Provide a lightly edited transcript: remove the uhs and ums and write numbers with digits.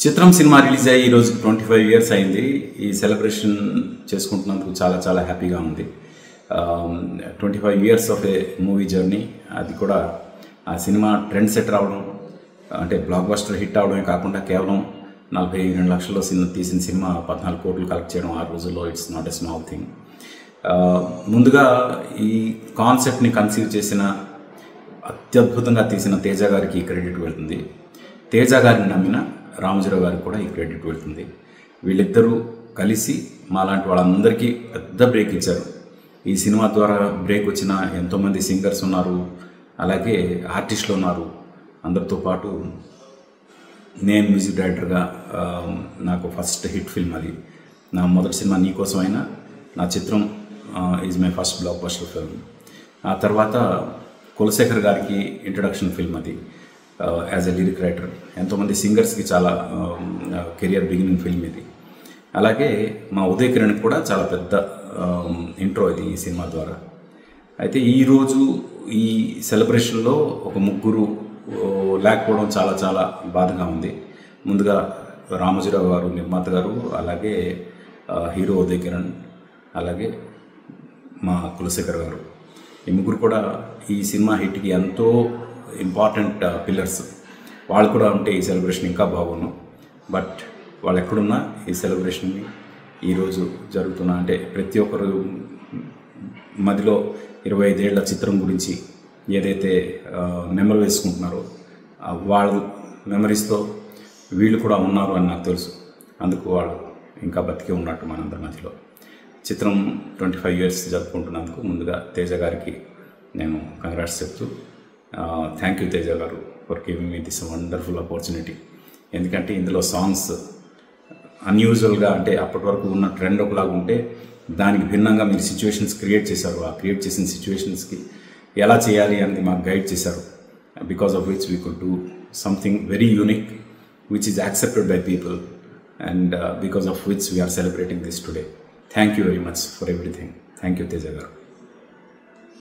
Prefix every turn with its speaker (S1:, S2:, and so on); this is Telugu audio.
S1: చిత్రం సినిమా రిలీజ్ అయ్యి ఈరోజు 25 ఇయర్స్ అయింది. ఈ సెలబ్రేషన్ చేసుకుంటున్నందుకు చాలా చాలా హ్యాపీగా ఉంది. 25 years of A movie journey, అది కూడా ఆ సినిమా ట్రెండ్ సెట్ రావడం, అంటే బ్లాక్ బస్టర్ హిట్ అవడమే కాకుండా కేవలం 42 లక్షల్లో తీసిన సినిమా 14 కోట్లు కలెక్ట్ చేయడం ఆ రోజుల్లో it's not a small thing. ముందుగా ఈ కాన్సెప్ట్ని కన్సీవ్ చేసిన, అత్యద్భుతంగా తీసిన తేజ గారికి క్రెడిట్ వెళ్తుంది. తేజ గారిని నమ్మిన రామోజీరావు గారికి కూడా ఈ క్రెడిట్ వెళ్తుంది. వీళ్ళిద్దరూ కలిసి మాలాంటి వాళ్ళందరికీ పెద్ద బ్రేక్ ఇచ్చారు. ఈ సినిమా ద్వారా బ్రేక్ వచ్చిన ఎంతోమంది సింగర్స్ ఉన్నారు, అలాగే ఆర్టిస్టులు ఉన్నారు. అందరితో పాటు నేను మ్యూజిక్ డైరెక్టర్గా నాకు ఫస్ట్ హిట్ ఫిల్మ్ అది. నా మొదటి సినిమా నీకోసం అయినా నా చిత్రం is my first block buster film. ఆ తర్వాత కులశేఖర్ గారికి ఇంట్రడక్షన్ ఫిల్మ్ అది, యాజ్ ఎ లిరిక్ రైటర్. ఎంతోమంది సింగర్స్కి చాలా కెరియర్ బిగినింగ్ ఫిల్మ్ ఇది. అలాగే మా ఉదయ్ కిరణ్కి కూడా చాలా పెద్ద ఇంట్రో ఇది ఈ సినిమా ద్వారా. అయితే ఈరోజు ఈ సెలబ్రేషన్లో ఒక ముగ్గురు లేకపోవడం చాలా చాలా బాధగా ఉంది. ముందుగా రామోజీరావు గారు నిర్మాత గారు, అలాగే హీరో ఉదయ్ కిరణ్, అలాగే మా కులశేఖర్ గారు. ఈ ముగ్గురు కూడా ఈ సినిమా హిట్కి ఎంతో ఇంపార్టెంట్ పిల్లర్స్. వాళ్ళు కూడా ఉంటే ఈ సెలబ్రేషన్ ఇంకా బాగున్నాం. బట్ వాళ్ళు ఎక్కడున్నా ఈ సెలబ్రేషన్ని ఈరోజు జరుగుతున్న, అంటే ప్రతి ఒక్కరు మదిలో 25 ఏళ్ల చిత్రం గురించి ఏదైతే నెమరు వేసుకుంటున్నారో వాళ్ళ మెమరీస్తో వీళ్ళు కూడా ఉన్నారు అని నాకు తెలుసు. అందుకు వాళ్ళు ఇంకా బతికే ఉన్నట్టు మనందరి మధ్యలో. చిత్రం 25 ఇయర్స్ జరుపుకుంటున్నందుకు ముందుగా తేజ గారికి నేను కంగ్రాట్స్ చెప్తూ, థ్యాంక్ యూ తేజ గారు for giving me this wonderful opportunity. ఎందుకంటే ఇందులో సాంగ్స్ అన్యూజువల్గా, అంటే అప్పటి వరకు ఉన్న ట్రెండ్ ఒకలాగా ఉంటే దానికి భిన్నంగా మీరు సిచ్యువేషన్స్ క్రియేట్ చేశారు. ఆ క్రియేట్ చేసిన సిచ్యువేషన్స్కి ఎలా చేయాలి అనేది మాకు గైడ్ చేశారు. Because of which we could do something very unique which is accepted by people, and because of which we are celebrating this today. Thank you very much for everything. Thank you Teja గారు.